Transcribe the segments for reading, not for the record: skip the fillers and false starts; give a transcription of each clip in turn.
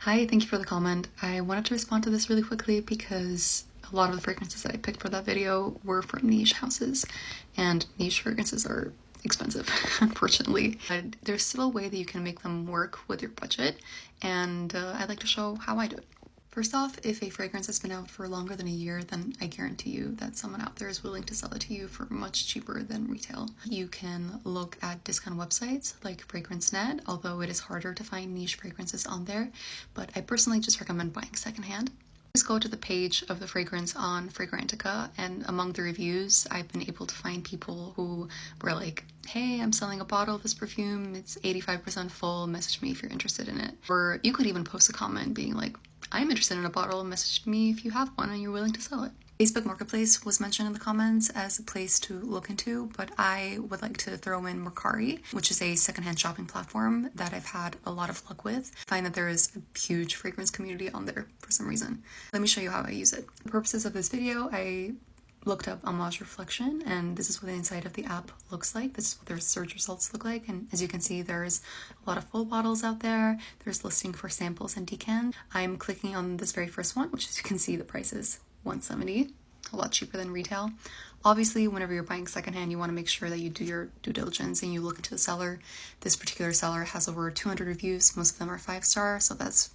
Hi, thank you for the comment. I wanted to respond to this really quickly because a lot of the fragrances that I picked for that video were from niche houses, and niche fragrances are expensive, unfortunately. But there's still a way that you can make them work with your budget, and I'd like to show how I do it. First off, if a fragrance has been out for longer than a year, then I guarantee you that someone out there is willing to sell it to you for much cheaper than retail. You can look at discount websites like FragranceNet, although it is harder to find niche fragrances on there, but I personally just recommend buying secondhand. Just go to the page of the fragrance on Fragrantica, and among the reviews, I've been able to find people who were like, hey, I'm selling a bottle of this perfume, it's 85% full, message me if you're interested in it. Or you could even post a comment being like, I'm interested in a bottle, message me if you have one and you're willing to sell it. Facebook Marketplace was mentioned in the comments as a place to look into, but I would like to throw in Mercari, which is a secondhand shopping platform that I've had a lot of luck with. I find that there is a huge fragrance community on there for some reason. Let me show you how I use it. For the purposes of this video, I looked up Homage Reflection, and this is what the inside of the app looks like. This is what their search results look like, and as you can see, there's a lot of full bottles out there. There's listing for samples and decants. I'm clicking on this very first one, which as you can see, the price is $170, a lot cheaper than retail. Obviously, whenever you're buying secondhand, you want to make sure that you do your due diligence and you look into the seller. This particular seller has over 200 reviews. Most of them are 5-star, so that's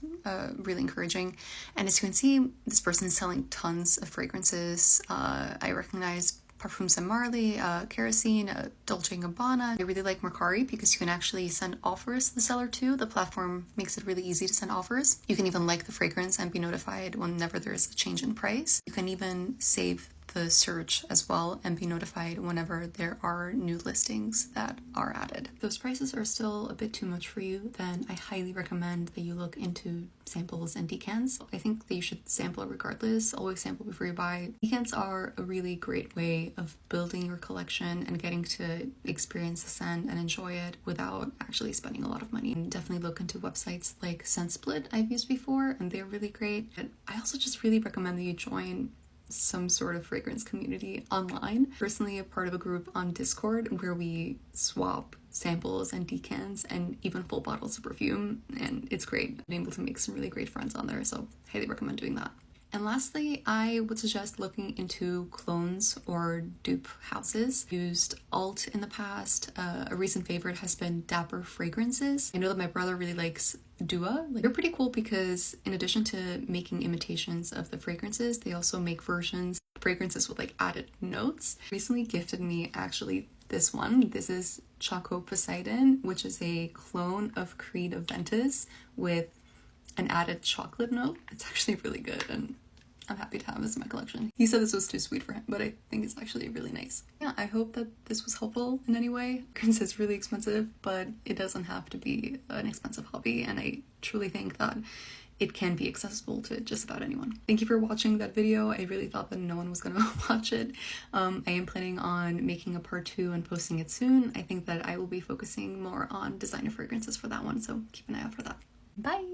really encouraging. And as you can see, this person is selling tons of fragrances. I recognize Parfums and Marley, Kerosene, Dolce & Gabbana. I really like Mercari because you can actually send offers to the seller too. The platform makes it really easy to send offers. You can even like the fragrance and be notified whenever there's a change in price. You can even save the search as well and be notified whenever there are new listings that are added. If those prices are still a bit too much for you, then I highly recommend that you look into samples and decants. I think that you should sample regardless. Always sample before you buy. Decants are a really great way of building your collection and getting to experience the scent and enjoy it without actually spending a lot of money. And definitely look into websites like ScentSplit I've used before, and they're really great. And I also just really recommend that you join some sort of fragrance community online. Personally, a part of a group on Discord where we swap samples and decants and even full bottles of perfume, and it's great. I'm able to make some really great friends on there, so highly recommend doing that. And lastly, I would suggest looking into clones or dupe houses. Used Alt in the past. A recent favorite has been Dapper Fragrances. I know that my brother really likes Dua. They're pretty cool because in addition to making imitations of the fragrances, they also make versions of fragrances with like added notes. Recently gifted me actually this one. This is Choco Poseidon, which is a clone of Creed Aventus with an added chocolate note. It's actually really good, and I'm happy to have this in my collection. He said this was too sweet for him, but I think it's actually really nice. Yeah, I hope that this was helpful in any way. Fragrance is really expensive, but it doesn't have to be an expensive hobby, and I truly think that it can be accessible to just about anyone. Thank you for watching that video. I really thought that no one was gonna watch it. I am planning on making a part 2 and posting it soon. I think that I will be focusing more on designer fragrances for that one, so keep an eye out for that. Bye!